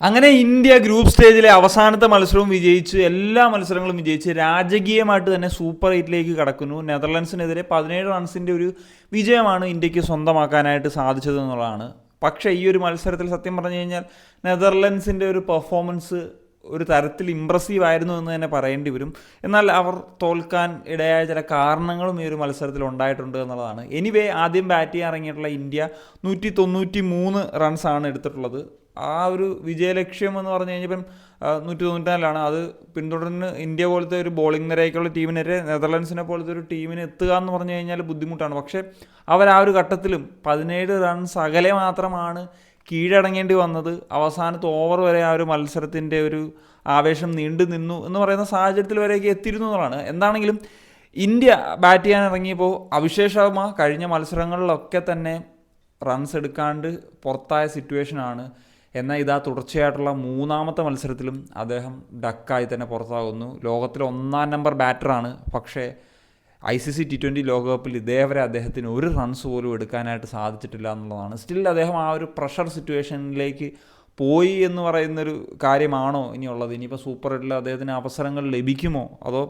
അങ്ങനെ India group സ്റ്റേജിലെ അവസാനത്തെ മത്സരവും വിജയിച്ച് എല്ലാ മത്സരങ്ങളും വിജയിച്ച് രാജകീയമായിട്ട് തന്നെ സൂപ്പർ 8ലേക്ക് കടക്കുന്നു. നെതർലൻഡ്സിനെതിരെ 17 റൺസിൻ്റെ ഒരു വിജയമാണ് ഇന്ത്യക്ക് സ്വന്തമാക്കാനായിട്ട് സാധിച്ചത് എന്നുള്ളതാണ്. പക്ഷേ ഈ ഒരു മത്സരത്തിൽ സത്യം പറഞ്ഞു കഴിഞ്ഞാൽ നെതർലൻഡ്സിൻ്റെ ഒരു പെർഫോമൻസ് ഒരു തരത്തിൽ ഇമ്പ്രസീവ് ആയിരുന്നു എന്ന് തന്നെ പറയേണ്ടി വരും. എന്നാൽ അവർ തോൽക്കാൻ ഇടയായ ചില കാരണങ്ങളും ഈ ഒരു മത്സരത്തിൽ ഉണ്ടായിട്ടുണ്ട് എന്നുള്ളതാണ്. എനിവേ, ആദ്യം ബാറ്റ് ചെയ്യാൻ ഇറങ്ങിയിട്ടുള്ള ഇന്ത്യ 193 റൺസാണ് എടുത്തിട്ടുള്ളത്. ആ ഒരു വിജയലക്ഷ്യം എന്ന് പറഞ്ഞു കഴിഞ്ഞാൽ ഇപ്പം 194 അത് പിന്തുടർന്ന് ഇന്ത്യ പോലത്തെ ഒരു ബോളിംഗ് നിരയ്ക്കുള്ള ടീമിനെതിരെ നെതർലൻഡ്സിനെ പോലത്തെ ഒരു ടീമിന് എത്തുക എന്ന് പറഞ്ഞു കഴിഞ്ഞാൽ ബുദ്ധിമുട്ടാണ്. പക്ഷേ അവർ ആ ഒരു ഘട്ടത്തിലും 17 റൺസ് അകലെ മാത്രമാണ് കീഴടങ്ങേണ്ടി വന്നത്. അവസാനത്തെ ഓവർ വരെ ആ ഒരു മത്സരത്തിൻ്റെ ഒരു ആവേശം നീണ്ടു നിന്നു എന്ന് പറയുന്ന സാഹചര്യത്തിൽ വരെയൊക്കെ എത്തിയിരുന്നു എന്നുള്ളതാണ്. എന്താണെങ്കിലും ഇന്ത്യ ബാറ്റ് ചെയ്യാൻ ഇറങ്ങിയപ്പോൾ അഭിഷേക് ശർമ്മ കഴിഞ്ഞ മത്സരങ്ങളിലൊക്കെ തന്നെ റൺസ് എടുക്കാണ്ട് പുറത്തായ സിറ്റുവേഷനാണ്. എന്നാൽ ഇതാ തുടർച്ചയായിട്ടുള്ള മൂന്നാമത്തെ മത്സരത്തിലും അദ്ദേഹം ഡക്കായി തന്നെ പുറത്താകുന്നു. ലോകത്തിലെ 1-ാം നമ്പർ ബാറ്ററാണ്. പക്ഷേ ICC T20 ലോകകപ്പിൽ ഇതേവരെ അദ്ദേഹത്തിന് ഒരു റൺസ് പോലും എടുക്കാനായിട്ട് സാധിച്ചിട്ടില്ല എന്നുള്ളതാണ്. സ്റ്റിൽ അദ്ദേഹം ആ ഒരു പ്രഷർ സിറ്റുവേഷനിലേക്ക് പോയി എന്ന് പറയുന്നൊരു കാര്യമാണോ ഇനിയുള്ളത്? ഇനിയിപ്പോൾ സൂപ്പർ 8 അദ്ദേഹത്തിന് അവസരങ്ങൾ ലഭിക്കുമോ? അതോ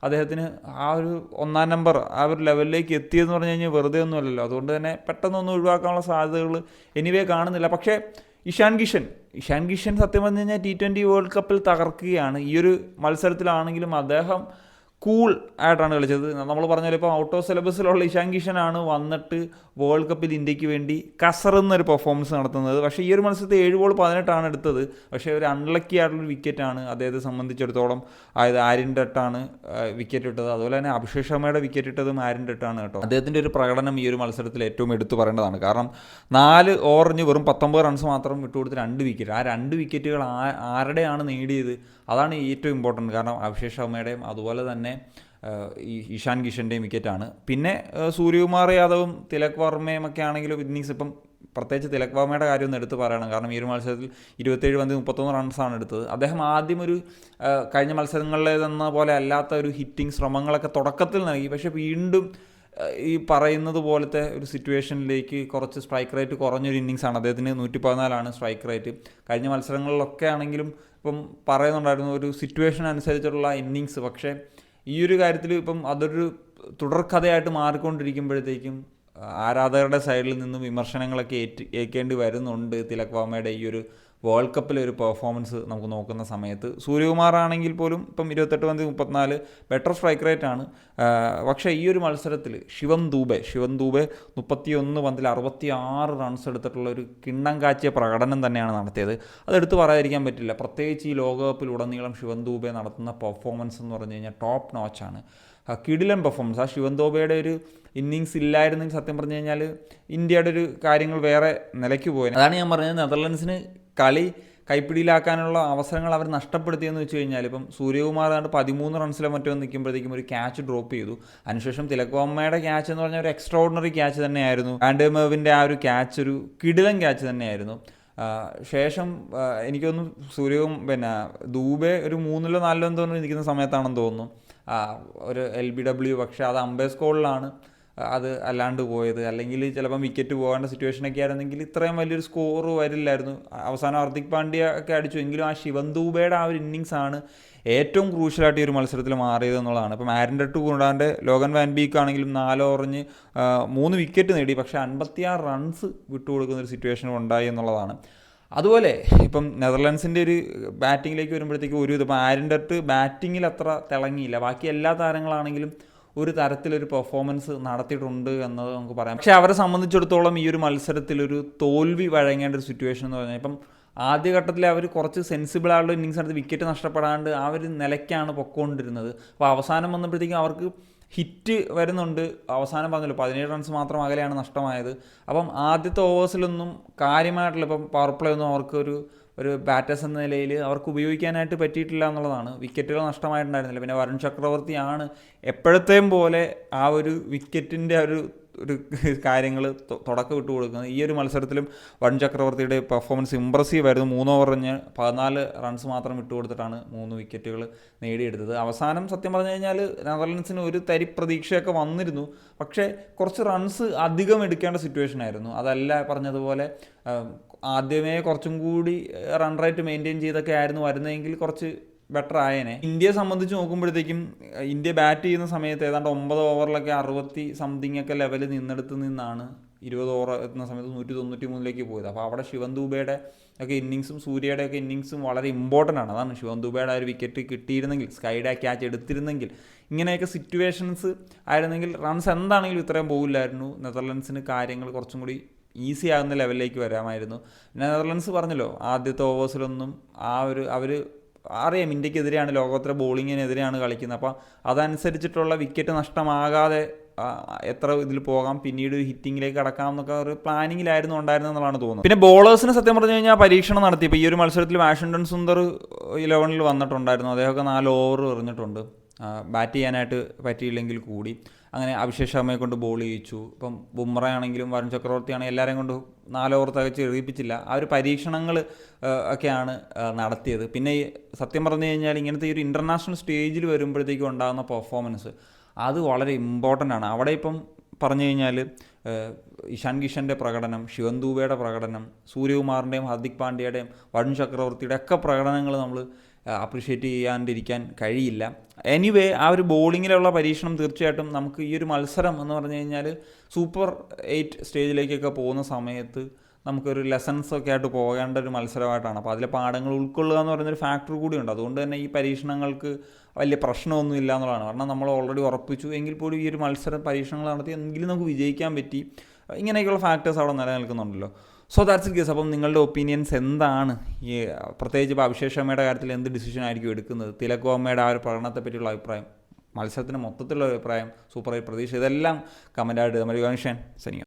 അദ്ദേഹത്തിന് ആ ഒരു 1-ാം നമ്പർ ആ ഒരു ലെവലിലേക്ക് എത്തിയെന്ന് പറഞ്ഞു കഴിഞ്ഞാൽ വെറുതെ ഒന്നുമല്ലല്ലോ. അതുകൊണ്ട് തന്നെ പെട്ടെന്നൊന്നും ഒഴിവാക്കാനുള്ള സാധ്യതകൾ എനിവേ കാണുന്നില്ല. പക്ഷേ ഇഷാൻ കിഷൻ സത്യം പറഞ്ഞു കഴിഞ്ഞാൽ T20 വേൾഡ് കപ്പിൽ തകർക്കുകയാണ്. ഈ ഒരു മത്സരത്തിലാണെങ്കിലും അദ്ദേഹം കൂൾ ആയിട്ടാണ് കളിച്ചത്. നമ്മൾ പറഞ്ഞാൽ ഇപ്പോൾ ഔട്ട് ഓഫ് സിലബസിലുള്ള ഇഷാൻ കിഷനാണ് വന്നിട്ട് വേൾഡ് കപ്പിൽ ഇന്ത്യക്ക് വേണ്ടി കസറുന്നൊരു പെർഫോമൻസ് നടത്തുന്നത്. പക്ഷേ ഈ ഒരു മത്സരത്തിൽ 7 ബോൾ 18 എടുത്തത്. പക്ഷേ ഒരു അൺലക്കി ആയിട്ടുള്ളൊരു വിക്കറ്റാണ് അദ്ദേഹത്തെ സംബന്ധിച്ചിടത്തോളം. അതായത് ആര്യൻ ഡട്ടാണ് വിക്കറ്റ് ഇട്ടത്. അതുപോലെ തന്നെ അഭിഷേക് ശർമ്മയുടെ വിക്കറ്റ് ഇട്ടതും ആര്യൻ ഡട്ടാണ് കേട്ടോ. അദ്ദേഹത്തിൻ്റെ ഒരു പ്രകടനം ഈ ഒരു മത്സരത്തിൽ ഏറ്റവും എടുത്തു പറയേണ്ടതാണ്. കാരണം 4 ഓവറിന് വെറും 19 റൺസ് മാത്രം വിട്ടുകൊടുത്ത് 2 വിക്കറ്റ്. ആ 2 വിക്കറ്റുകൾ ആരുടെയാണ് നേടിയത്? അതാണ് ഏറ്റവും ഇമ്പോർട്ടൻറ്റ്. കാരണം അഭിഷേക് ശർമ്മയുടെയും അതുപോലെ തന്നെ ഈ ഇഷാൻ കിഷൻ്റെയും വിക്കറ്റാണ്. പിന്നെ സൂര്യകുമാർ യാദവും തിലക് വർമ്മയും ഒക്കെ ആണെങ്കിലും ഇന്നിങ്സ് ഇപ്പം പ്രത്യേകിച്ച് തിലക് വർമ്മയുടെ കാര്യം ഒന്ന് എടുത്ത് പറയണം. കാരണം ഈ ഒരു മത്സരത്തിൽ 27 പന്തിൽ 31 റൺസാണ് എടുത്തത്. അദ്ദേഹം ആദ്യം ഒരു കഴിഞ്ഞ മത്സരങ്ങളിലേതെന്ന പോലെ അല്ലാത്ത ഒരു ഹിറ്റിംഗ് ശ്രമങ്ങളൊക്കെ തുടക്കത്തിൽ നൽകി. പക്ഷേ വീണ്ടും ഈ പറയുന്നത് പോലത്തെ ഒരു സിറ്റുവേഷനിലേക്ക് കുറച്ച് സ്ട്രൈക്ക് റേറ്റ് കുറഞ്ഞൊരു ഇന്നിങ്സാണ്. അദ്ദേഹത്തിന് 114 സ്ട്രൈക്ക് റേറ്റ്. കഴിഞ്ഞ മത്സരങ്ങളിലൊക്കെ ആണെങ്കിലും ഇപ്പം പറയുന്നുണ്ടായിരുന്നു ഒരു സിറ്റുവേഷൻ അനുസരിച്ചുള്ള ഇന്നിങ്സ്. പക്ഷേ ഈ ഒരു കാര്യത്തിൽ ഇപ്പം അതൊരു തുടർക്കഥയായിട്ട് മാറിക്കൊണ്ടിരിക്കുമ്പോഴത്തേക്കും ആരാധകരുടെ സൈഡിൽ നിന്നും വിമർശനങ്ങളൊക്കെ ഏൽക്കേണ്ടി വരുന്നുണ്ട്. തിലക് വർമ്മയുടെ ഈ ഒരു വേൾഡ് കപ്പിലെ ഒരു പെർഫോമൻസ് നമുക്ക് നോക്കുന്ന സമയത്ത്. സൂര്യകുമാർ ആണെങ്കിൽ പോലും ഇപ്പം 28 പന്തിൽ 34 ബെറ്റർ സ്ട്രൈക്ക് റേറ്റ് ആണ്. പക്ഷേ ഈ ഒരു മത്സരത്തിൽ ശിവം ദൂബെ 31 പന്തിൽ 66 റൺസ് എടുത്തിട്ടുള്ള ഒരു കിണ്ണം കാച്ചിയ പ്രകടനം തന്നെയാണ് നടത്തിയത്. അതെടുത്ത് പറയാതിരിക്കാൻ പറ്റില്ല. പ്രത്യേകിച്ച് ഈ ലോകകപ്പിലുടനീളം ശിവം ദൂബെ നടത്തുന്ന പെർഫോമൻസ് എന്ന് പറഞ്ഞു കഴിഞ്ഞാൽ ടോപ്പ് നോച്ചാണ്. കിടിലൻ പെർഫോമൻസ്. ആ ശിവൻ ദൂബെയുടെ ഒരു ഇന്നിങ്സ് ഇല്ലായിരുന്നെങ്കിൽ സത്യം പറഞ്ഞു കഴിഞ്ഞാൽ ഇന്ത്യയുടെ ഒരു കാര്യങ്ങൾ വേറെ നിലയ്ക്ക് പോയത്. അതാണ് ഞാൻ പറഞ്ഞത്. നെതർലൻഡ്സിന് കളി കൈപ്പിടിയിലാക്കാനുള്ള അവസരങ്ങൾ അവർ നഷ്ടപ്പെടുത്തിയെന്ന് വെച്ച് കഴിഞ്ഞാൽ ഇപ്പം സൂര്യകുമാർ 13 റൺസിലോ മറ്റോ നിൽക്കുമ്പോഴത്തേക്കും ഒരു ക്യാച്ച് ഡ്രോപ്പ് ചെയ്തു. അതിനുശേഷം തിലക് വർമ്മയുടെ ക്യാച്ച് എന്ന് പറഞ്ഞാൽ ഒരു എക്സ്ട്രാ ഓർഡിനറി ക്യാച്ച് തന്നെയായിരുന്നു. ആൻഡ് മെർവിൻ്റെ ആ ഒരു ക്യാച്ച് ഒരു കിടിലൻ ക്യാച്ച് തന്നെയായിരുന്നു. ശേഷം എനിക്കൊന്ന് ദൂബെ ഒരു 3-ലോ 4-ലോ എന്തോന്നും നിൽക്കുന്ന സമയത്താണെന്ന് തോന്നുന്നു ഒരു LBW. പക്ഷേ അത് അമ്പയർ സ്കോറിലാണ് അത് അല്ലാണ്ട് പോയത്. അല്ലെങ്കിൽ ചിലപ്പം വിക്കറ്റ് പോകേണ്ട സിറ്റുവേഷനൊക്കെ ആയിരുന്നെങ്കിൽ ഇത്രയും വലിയൊരു സ്കോർ വരില്ലായിരുന്നു. അവസാനം ഹാർദിക് പാണ്ഡ്യ ഒക്കെ അടിച്ചു. എങ്കിലും ആ ശിവൻ ദൂബെയുടെ ആ ഒരു ഇന്നിങ്സാണ് ഏറ്റവും ക്രൂഷ്യലായിട്ട് ഈ ഒരു മത്സരത്തിൽ മാറിയത് എന്നുള്ളതാണ്. ഇപ്പം ആര്യൻ ഡട്ട് കൂടാണ്ട് ലോഗൻ വാൻ ബീക്ക് ആണെങ്കിലും 4 ഓവറിന് 3 വിക്കറ്റ് നേടി. പക്ഷേ 56 റൺസ് വിട്ടുകൊടുക്കുന്നൊരു സിറ്റുവേഷൻ ഉണ്ടായി എന്നുള്ളതാണ്. അതുപോലെ ഇപ്പം നെതർലൻഡ്സിൻ്റെ ഒരു ബാറ്റിങ്ങിലേക്ക് വരുമ്പോഴത്തേക്കും ഇപ്പം ആര്യൻ ഡട്ട് ബാറ്റിങ്ങിൽ അത്ര തിളങ്ങിയില്ല. ബാക്കി എല്ലാ താരങ്ങളാണെങ്കിലും ഒരു തരത്തിലൊരു പെർഫോമൻസ് നടത്തിയിട്ടുണ്ട് എന്നത് നമുക്ക് പറയാം. പക്ഷേ അവരെ സംബന്ധിച്ചിടത്തോളം ഈ ഒരു മത്സരത്തിലൊരു തോൽവി വഴങ്ങേണ്ട ഒരു സിറ്റുവേഷൻ എന്ന് പറഞ്ഞാൽ ഇപ്പം ആദ്യഘട്ടത്തിൽ അവർ കുറച്ച് സെൻസിബിളായുള്ള ഇന്നിങ്സ് നടത്തി വിക്കറ്റ് നഷ്ടപ്പെടാണ്ട് ആ ഒരു നിലയ്ക്കാണ് പൊക്കോണ്ടിരുന്നത്. അപ്പോൾ അവസാനം വന്നപ്പോഴത്തേക്കും അവർക്ക് ഹിറ്റ് വരുന്നുണ്ട്. അവസാനം പറഞ്ഞല്ലോ 17 റൺസ് മാത്രം അകലെയാണ് നഷ്ടമായത്. അപ്പം ആദ്യത്തെ ഓവേഴ്സിലൊന്നും കാര്യമായിട്ടുള്ള ഇപ്പം പവർ പ്ലേ ഒന്നും അവർക്ക് ഒരു ബാറ്റേഴ്സ് എന്ന നിലയിൽ അവർക്ക് ഉപയോഗിക്കാനായിട്ട് പറ്റിയിട്ടില്ല എന്നുള്ളതാണ്. വിക്കറ്റുകൾ നഷ്ടമായിട്ടുണ്ടായിരുന്നില്ല. പിന്നെ വരുൺ ചക്രവർത്തിയാണ് എപ്പോഴത്തെയും പോലെ ആ ഒരു വിക്കറ്റിൻ്റെ ഒരു ഒരു കാര്യങ്ങൾ തുടക്കം ഇട്ട് കൊടുക്കുന്നത്. ഈ ഒരു മത്സരത്തിലും വരുൺ ചക്രവർത്തിയുടെ പെർഫോമൻസ് ഇമ്പ്രസീവ് ആയിരുന്നു. 3 ഓവർ 14 റൺസ് മാത്രം ഇട്ട് കൊടുത്തിട്ടാണ് 3 വിക്കറ്റുകൾ നേടിയെടുത്തത്. അവസാനം സത്യം പറഞ്ഞു കഴിഞ്ഞാൽ നെതർലൻഡ്സിന് ഒരു തരി പ്രതീക്ഷയൊക്കെ വന്നിരുന്നു, പക്ഷേ കുറച്ച് റൺസ് അധികം എടുക്കേണ്ട സിറ്റുവേഷൻ ആയിരുന്നു. അതല്ല പറഞ്ഞതുപോലെ ആദ്യമേ കുറച്ചും കൂടി റൺ റേറ്റ് മെയിൻറ്റെയിൻ ചെയ്തൊക്കെ ആയിരുന്നു വരുന്നതെങ്കിൽ കുറച്ച് ബെറ്റർ ആയേനെ. ഇന്ത്യയെ സംബന്ധിച്ച് നോക്കുമ്പോഴത്തേക്കും ഇന്ത്യ ബാറ്റ് ചെയ്യുന്ന സമയത്ത് ഏതാണ്ട് 9 ഓവറിലൊക്കെ 60 സംതിങ് ഒക്കെ ലെവലിൽ നിന്നാണ് 20 ഓവർ എത്തുന്ന സമയത്ത് 193 പോയത്. അപ്പോൾ അവിടെ ശിവൻ ദൂബെയുടെ ഒക്കെ ഇന്നിങ്സും സൂര്യയുടെ ഒക്കെ ഇന്നിങ്സും വളരെ ഇമ്പോർട്ടൻ്റ് ആണ്. അതാണ് ശിവൻ ദൂബെയുടെ ആ ഒരു വിക്കറ്റ് കിട്ടിയിരുന്നെങ്കിൽ, സ്കൈഡ് ആ ക്യാച്ച് എടുത്തിരുന്നെങ്കിൽ, ഇങ്ങനെയൊക്കെ സിറ്റുവേഷൻസ് ആയിരുന്നെങ്കിൽ റൺസ് എന്താണെങ്കിലും ഇത്രയും പോകില്ലായിരുന്നു. നെതർലൻഡ്സിന് കാര്യങ്ങൾ കുറച്ചും കൂടി ഈസി ആകുന്ന ലെവലിലേക്ക് വരാമായിരുന്നു. നെതർലൻഡ്സ് പറഞ്ഞല്ലോ ആദ്യത്തെ ഓവേഴ്സിലൊന്നും അവർ അറിയാം ഇന്ത്യക്കെതിരെയാണ്, ലോകോത്തര ബോളിങ്ങിനെതിരെയാണ് കളിക്കുന്നത്. അപ്പോൾ അതനുസരിച്ചിട്ടുള്ള വിക്കറ്റ് നഷ്ടമാകാതെ എത്ര ഇതിൽ പോകാം, പിന്നീട് ഒരു ഹിറ്റിങ്ങിലേക്ക് കടക്കാം എന്നൊക്കെ ഒരു പ്ലാനിങ്ങിലായിരുന്നു ഉണ്ടായിരുന്നതെന്നാണ് തോന്നുന്നത്. പിന്നെ ബോളേഴ്സിന് സത്യം പറഞ്ഞു കഴിഞ്ഞാൽ പരീക്ഷണം നടത്തി. ഇപ്പോൾ ഈ ഒരു മത്സരത്തിൽ വാഷിംഗ്ടൺ സുന്ദർ 11 വന്നിട്ടുണ്ടായിരുന്നു. അദ്ദേഹമൊക്കെ 4 ഓവർ എറിഞ്ഞിട്ടുണ്ട്, ബാറ്റ് ചെയ്യാനായിട്ട് പറ്റിയില്ലെങ്കിൽ കൂടി. അങ്ങനെ അഭിഷേക് ശർമ്മയെ കൊണ്ട് ബോൾ ചെയ്യിച്ചു. ഇപ്പം ബുംറ ആണെങ്കിലും വരുൺ ചക്രവർത്തി ആണെങ്കിലും എല്ലാവരെയും കൊണ്ട് 4 ഓവർ തികച്ച് എറിയിപ്പിച്ചില്ല. ആ ഒരു പരീക്ഷണങ്ങൾ ഒക്കെയാണ് നടത്തിയത്. പിന്നെ സത്യം പറഞ്ഞു കഴിഞ്ഞാൽ ഇങ്ങനത്തെ ഒരു ഇൻ്റർനാഷണൽ സ്റ്റേജിൽ വരുമ്പോഴത്തേക്കും ഉണ്ടാകുന്ന പെർഫോമൻസ് അത് വളരെ ഇമ്പോർട്ടൻ്റ് ആണ്. അവിടെ ഇപ്പം പറഞ്ഞു കഴിഞ്ഞാൽ ഇഷാൻ കിഷൻ്റെ പ്രകടനം, ശിവൻ ദൂബെയുടെ പ്രകടനം, സൂര്യകുമാറിൻ്റെയും ഹാർദിക് പാണ്ഡ്യയുടെയും വരുൺ ചക്രവർത്തിയുടെ ഒക്കെ പ്രകടനങ്ങൾ നമ്മൾ അപ്രിഷ്യേറ്റ് ചെയ്യാണ്ടിരിക്കാൻ കഴിയില്ല. എനിവേ ആ ഒരു ബോളിങ്ങിലുള്ള പരീക്ഷണം തീർച്ചയായിട്ടും നമുക്ക് ഈ ഒരു മത്സരം എന്ന് പറഞ്ഞു കഴിഞ്ഞാൽ സൂപ്പർ 8 സ്റ്റേജിലേക്കൊക്കെ പോകുന്ന സമയത്ത് നമുക്കൊരു ലെസൺസൊക്കെ ആയിട്ട് പോകേണ്ട ഒരു മത്സരമായിട്ടാണ്. അപ്പോൾ അതിലെ പാഠങ്ങൾ ഉൾക്കൊള്ളുക എന്ന് പറയുന്നൊരു ഫാക്ടർ കൂടിയുണ്ട്. അതുകൊണ്ട് തന്നെ ഈ പരീക്ഷണങ്ങൾക്ക് വലിയ പ്രശ്നമൊന്നും ഇല്ല എന്നുള്ളതാണ്. കാരണം നമ്മൾ ഓൾറെഡി ഉറപ്പിച്ചു എങ്കിൽ പോലും ഈ ഒരു മത്സരം പരീക്ഷണങ്ങൾ നടത്തി എങ്കിലും നമുക്ക് വിജയിക്കാൻ പറ്റി. ഇങ്ങനെയൊക്കെയുള്ള ഫാക്ടേഴ്സ് അവിടെ നിലനിൽക്കുന്നുണ്ടല്ലോ. So that's it guys. അപ്പം നിങ്ങളുടെ ഒപ്പീനിയൻസ് എന്താണ്? ഈ പ്രത്യേകിച്ച് ഇപ്പോൾ അഭിഷേക് ശർമ്മയുടെ കാര്യത്തിൽ എന്ത് ഡിസിഷൻ ആയിരിക്കും എടുക്കുന്നത്? തിലക് വർമ്മയുടെ ആ ഒരു പ്രകടനത്തെ പറ്റിയുള്ള അഭിപ്രായം, മത്സരത്തിന് മൊത്തത്തിലുള്ള അഭിപ്രായം, സൂപ്പർ പ്രതീക്ഷ, ഇതെല്ലാം കമൻറ്റായിട്ട് നമ്മൾ യുവാൻഷൻ സനിയ.